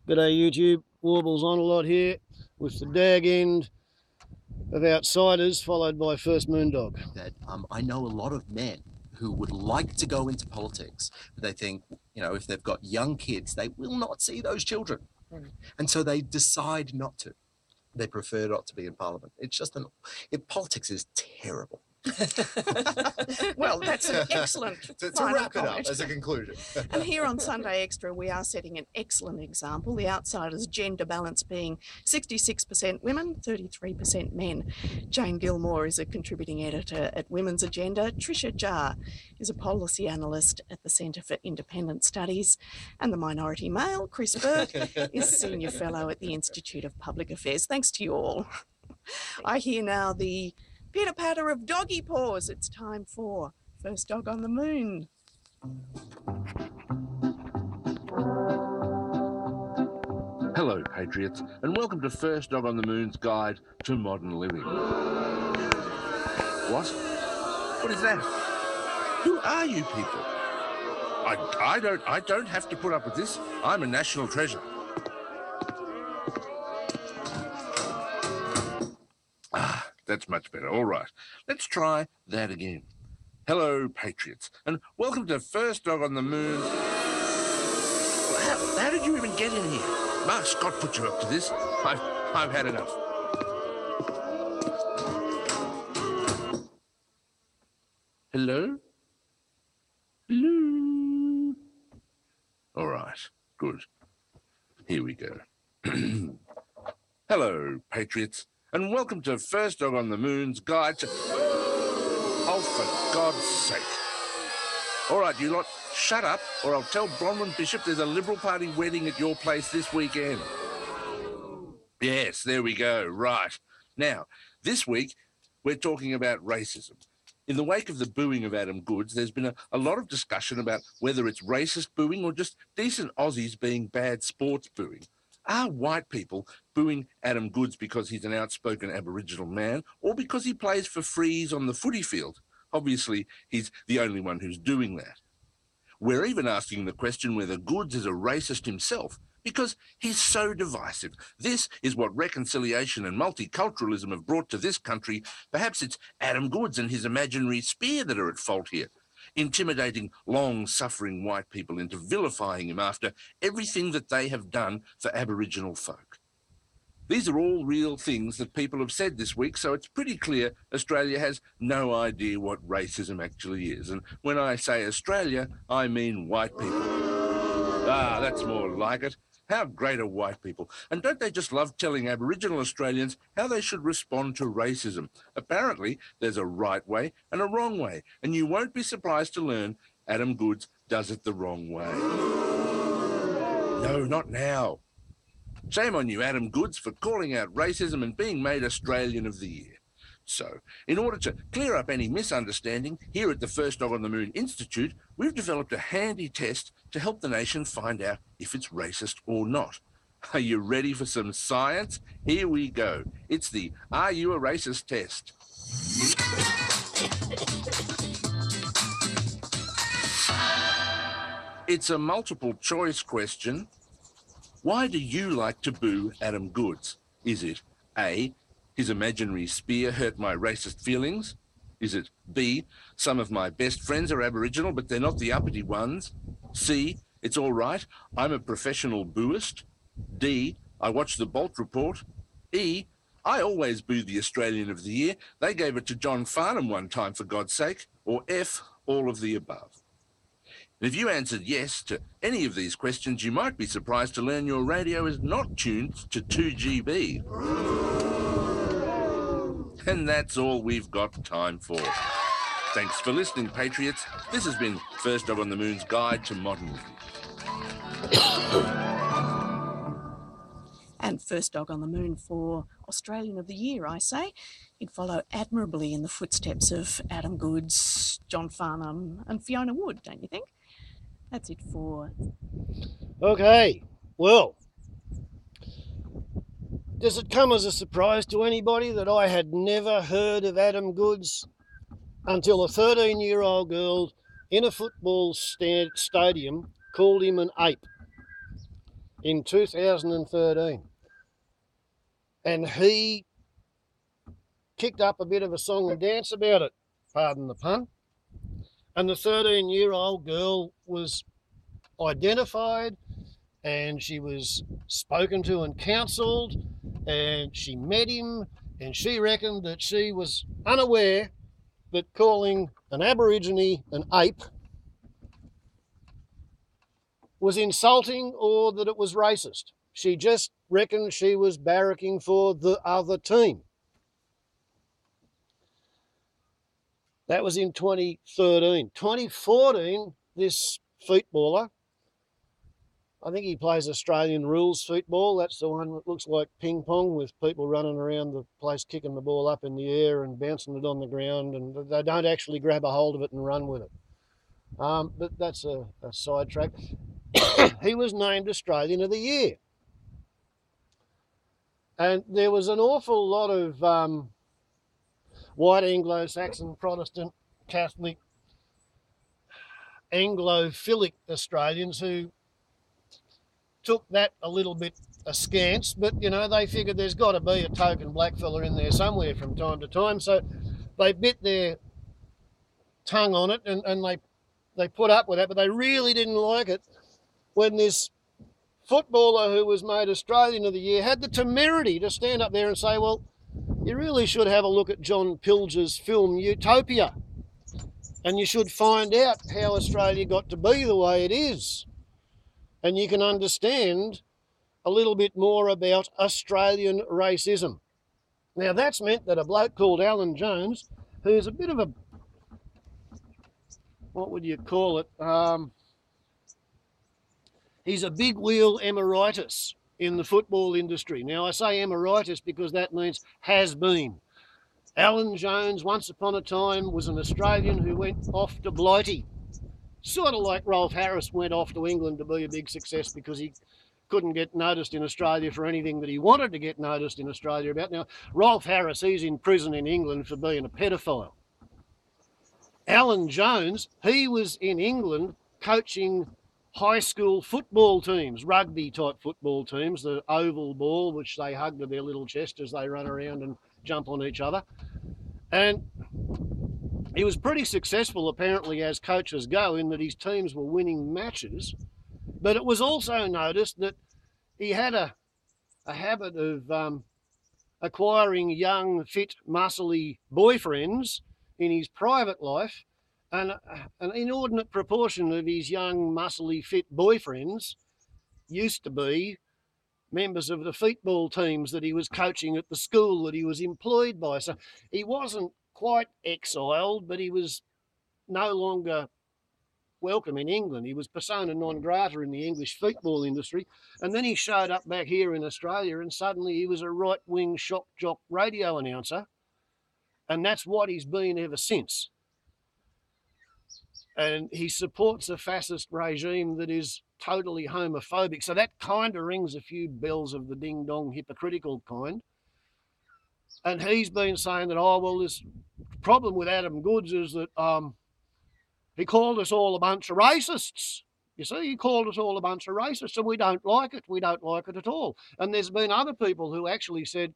G'day YouTube, Warbles on a lot here with the dag end of Outsiders followed by First Moondog. That I know a lot of men who would like to go into politics, but they think, you know, if they've got young kids, they will not see those children. And so they decide not to. They prefer not to be in Parliament. It's just politics is terrible. Well, that's an excellent to wrap it up as a conclusion. And here on Sunday Extra, we are setting an excellent example, the Outsiders' gender balance being 66% women, 33% men. Jane Gilmore is a contributing editor at Women's Agenda. Tricia Jarr is a policy analyst at the Centre for Independent Studies. And the minority male, Chris Burt, is senior fellow at the Institute of Public Affairs. Thanks to you all. I hear now the pitter-patter of doggy paws. It's time for First Dog on the Moon. Hello, Patriots, and welcome to First Dog on the Moon's Guide to Modern Living. What? What is that? Who are you people? I don't have to put up with this. I'm a national treasure. That's much better. All right, let's try that again. Hello, Patriots, and welcome to First Dog on the Moon. How did you even get in here? Mark Scott put you up to this. I've had enough. Hello? Hello? All right, good. Here we go. Hello, Patriots, and welcome to First Dog on the Moon's Guide to... Oh, for God's sake. All right, you lot, shut up, or I'll tell Bronwyn Bishop there's a Liberal Party wedding at your place this weekend. Yes, there we go, right. Now, this week, we're talking about racism. In the wake of the booing of Adam Goodes, there's been a lot of discussion about whether it's racist booing or just decent Aussies being bad sports booing. Are white people booing Adam Goodes because he's an outspoken Aboriginal man or because he plays for Freeze on the footy field? Obviously, he's the only one who's doing that. We're even asking the question whether Goodes is a racist himself because he's so divisive. This is what reconciliation and multiculturalism have brought to this country. Perhaps it's Adam Goodes and his imaginary spear that are at fault here, intimidating long-suffering white people into vilifying him after everything that they have done for Aboriginal folk. These are all real things that people have said this week, so it's pretty clear Australia has no idea what racism actually is. And when I say Australia, I mean white people. Ah, that's more like it. How great are white people? And don't they just love telling Aboriginal Australians how they should respond to racism? Apparently, there's a right way and a wrong way, and you won't be surprised to learn Adam Goodes does it the wrong way. No, not now. Shame on you, Adam Goodes, for calling out racism and being made Australian of the Year. So, in order to clear up any misunderstanding, here at the First Dog on the Moon Institute, we've developed a handy test to help the nation find out if it's racist or not. Are you ready for some science? Here we go. It's the Are You a Racist test. It's a multiple choice question. Why do you like to boo Adam Goodes? Is it A, his imaginary spear hurt my racist feelings? Is it B, some of my best friends are Aboriginal but they're not the uppity ones? C, it's all right, I'm a professional booist? D, I watch the Bolt Report? E, I always boo the Australian of the Year. They gave it to John Farnham one time, for God's sake. Or F, all of the above. If you answered yes to any of these questions, you might be surprised to learn your radio is not tuned to 2GB. And that's all we've got time for. Thanks for listening, Patriots. This has been First Dog on the Moon's Guide to Modern Living. And First Dog on the Moon for Australian of the Year, I say. He'd follow admirably in the footsteps of Adam Goodes, John Farnham and Fiona Wood, don't you think? That's it for... Okay, well, does it come as a surprise to anybody that I had never heard of Adam Goodes until a 13-year-old girl in a football stadium called him an ape? in 2013. And he kicked up a bit of a song and dance about it, pardon the pun. And the 13-year-old girl was identified, and she was spoken to and counselled, and she met him, and she reckoned that she was unaware that calling an Aborigine an ape was insulting or that it was racist. She just reckoned she was barracking for the other team. That was in 2013. 2014, this footballer, I think he plays Australian rules football. That's the one that looks like ping pong with people running around the place kicking the ball up in the air and bouncing it on the ground, and they don't actually grab a hold of it and run with it. But that's a sidetrack. He was named Australian of the Year. And there was an awful lot of white Anglo-Saxon, Protestant, Catholic, Anglophilic Australians who took that a little bit askance, but, you know, they figured there's got to be a token blackfella in there somewhere from time to time, so they bit their tongue on it and they put up with that, but they really didn't like it when this footballer who was made Australian of the Year had the temerity to stand up there and say, well, you really should have a look at John Pilger's film Utopia, and you should find out how Australia got to be the way it is, and you can understand a little bit more about Australian racism. Now, that's meant that a bloke called Alan Jones, who's a bit of a, what would you call it? He's a big wheel emeritus in the football industry. Now, I say emeritus because that means has been. Alan Jones, once upon a time, was an Australian who went off to Blighty. Sort of like Rolf Harris went off to England to be a big success because he couldn't get noticed in Australia for anything that he wanted to get noticed in Australia about. Now, Rolf Harris, he's in prison in England for being a pedophile. Alan Jones, he was in England coaching high school football teams, rugby type football teams, the oval ball, which they hug to their little chest as they run around and jump on each other. And he was pretty successful, apparently, as coaches go, in that his teams were winning matches. But it was also noticed that he had a habit of acquiring young, fit, muscly boyfriends in his private life, and an inordinate proportion of his young, muscly, fit boyfriends used to be members of the football teams that he was coaching at the school that he was employed by. So he wasn't quite exiled, but he was no longer welcome in England. He was persona non grata in the English football industry. And then he showed up back here in Australia and suddenly he was a right-wing shock jock radio announcer. And that's what he's been ever since. And he supports a fascist regime that is totally homophobic. So that kind of rings a few bells of the ding-dong hypocritical kind. And he's been saying that, oh, well, this problem with Adam Goodes is that he called us all a bunch of racists. You see, he called us all a bunch of racists, and we don't like it. We don't like it at all. And there's been other people who actually said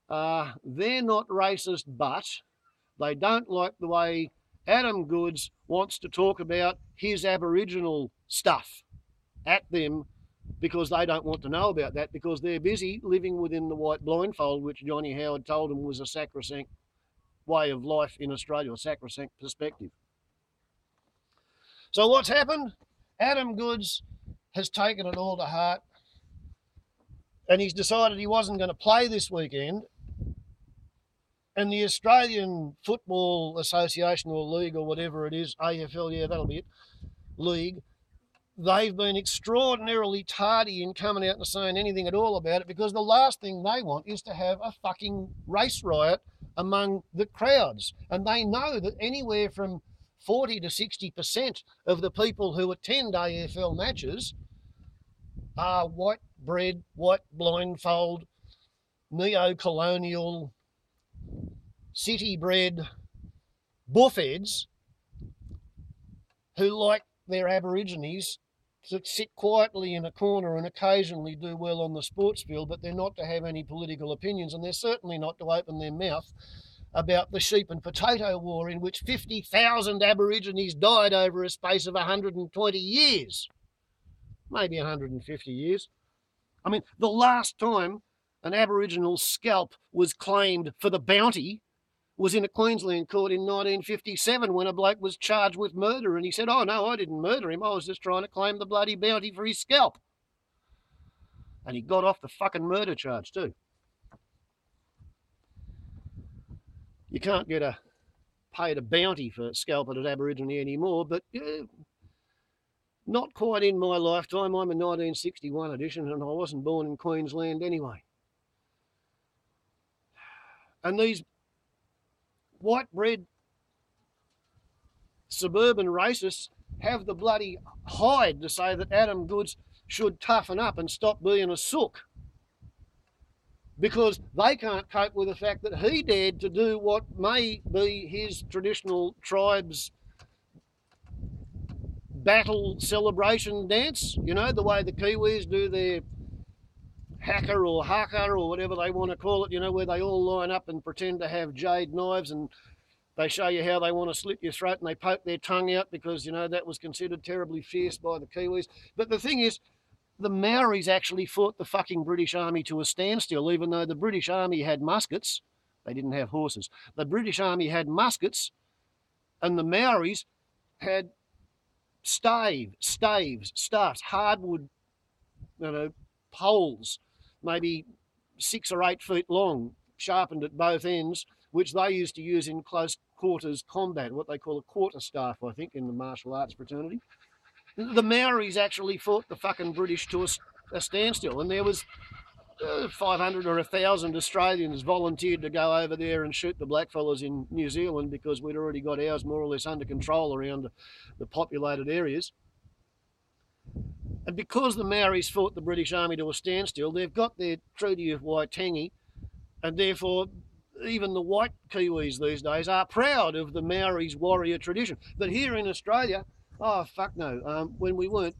they're not racist, but they don't like the way Adam Goodes wants to talk about his Aboriginal stuff at them because they don't want to know about that because they're busy living within the white blindfold, which Johnny Howard told them was a sacrosanct way of life in Australia, a sacrosanct perspective. So what's happened? Adam Goodes has taken it all to heart and he's decided he wasn't going to play this weekend. And the Australian Football Association or League or whatever it is, AFL, yeah, that'll be it, League, they've been extraordinarily tardy in coming out and saying anything at all about it because the last thing they want is to have a fucking race riot among the crowds. And they know that anywhere from 40 to 60% of the people who attend AFL matches are white bread, white blindfold, neo-colonial, city-bred buffheads who like their Aborigines to sit quietly in a corner and occasionally do well on the sports field, but they're not to have any political opinions, and they're certainly not to open their mouth about the sheep and potato war in which 50,000 Aborigines died over a space of 120 years, maybe 150 years. I mean, the last time an Aboriginal scalp was claimed for the bounty was in a Queensland court in 1957 when a bloke was charged with murder, and he said, oh no, I didn't murder him, I was just trying to claim the bloody bounty for his scalp. And he got off the fucking murder charge too. You can't get paid a bounty for scalping an Aborigine anymore, but not quite in my lifetime. I'm a 1961 edition and I wasn't born in Queensland anyway. And these white-bread suburban racists have the bloody hide to say that Adam Goodes should toughen up and stop being a sook, because they can't cope with the fact that he dared to do what may be his traditional tribe's battle celebration dance, you know, the way the Kiwis do their hacker or haka or whatever they want to call it, you know, where they all line up and pretend to have jade knives and they show you how they want to slit your throat and they poke their tongue out because, you know, that was considered terribly fierce by the Kiwis. But the thing is, the Maoris actually fought the fucking British Army to a standstill, even though the British Army had muskets. They didn't have horses. The British Army had muskets and the Maoris had staffs, hardwood, you know, poles, maybe 6 or 8 feet long, sharpened at both ends, which they used to use in close quarters combat, what they call a quarterstaff, I think, in the martial arts fraternity. The Maoris actually fought the fucking British to a standstill, and there was 500 or 1,000 Australians volunteered to go over there and shoot the blackfellas in New Zealand because we'd already got ours more or less under control around the populated areas. And because the Maoris fought the British Army to a standstill, they've got their Treaty of Waitangi, and therefore even the white Kiwis these days are proud of the Maoris' warrior tradition. But here in Australia, oh, fuck no. When we weren't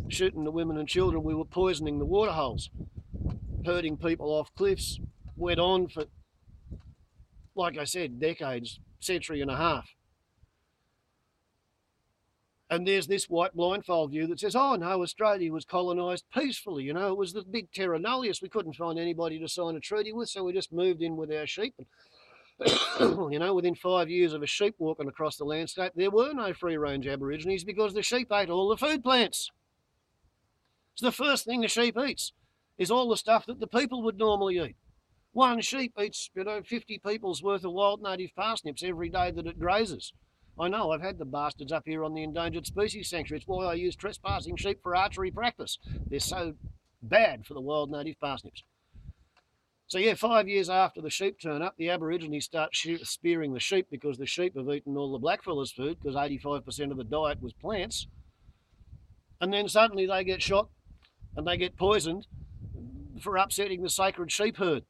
shooting the women and children, we were poisoning the waterholes, herding people off cliffs, went on for, like I said, decades, century and a half. And there's this white blindfold view that says, oh no, Australia was colonised peacefully, you know, it was the big terra nullius, we couldn't find anybody to sign a treaty with, so we just moved in with our sheep. And, you know, within 5 years of a sheep walking across the landscape, there were no free-range Aborigines because the sheep ate all the food plants. So the first thing the sheep eats is all the stuff that the people would normally eat. One sheep eats, you know, 50 people's worth of wild native parsnips every day that it grazes. I know, I've had the bastards up here on the Endangered Species Sanctuary. It's why I use trespassing sheep for archery practice. They're so bad for the wild native parsnips. So yeah, 5 years after the sheep turn up, the Aborigines start spearing the sheep because the sheep have eaten all the blackfellas' food because 85% of the diet was plants. And then suddenly they get shot and they get poisoned for upsetting the sacred sheep herd.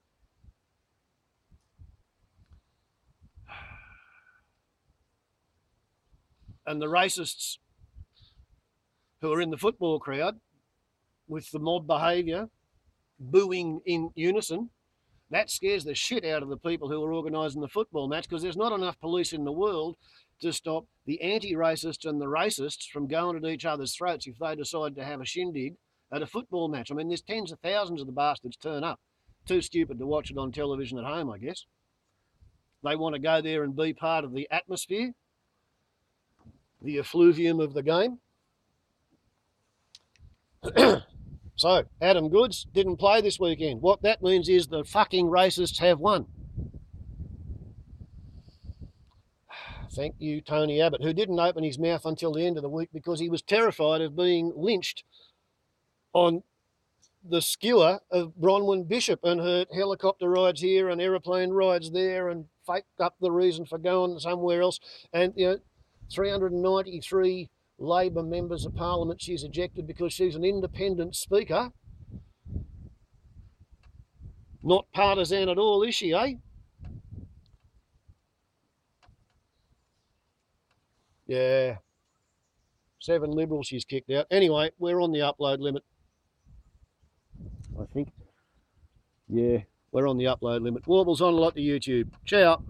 And the racists who are in the football crowd with the mob behaviour, booing in unison, that scares the shit out of the people who are organising the football match because there's not enough police in the world to stop the anti-racists and the racists from going at each other's throats if they decide to have a shindig at a football match. I mean, there's tens of thousands of the bastards turn up. Too stupid to watch it on television at home, I guess. They want to go there and be part of the atmosphere, the effluvium of the game. So, Adam Goodes didn't play this weekend. What that means is the fucking racists have won. Thank you, Tony Abbott, who didn't open his mouth until the end of the week because he was terrified of being lynched on the skewer of Bronwyn Bitchop and her helicopter rides here and aeroplane rides there and faked up the reason for going somewhere else. And, you know, 393 Labor members of Parliament she's ejected because she's an independent speaker. Not partisan at all, is she, eh? Yeah. 7 Liberals she's kicked out. Anyway, we're on the upload limit, I think. Yeah, we're on the upload limit. Warble's on a lot to YouTube. Ciao.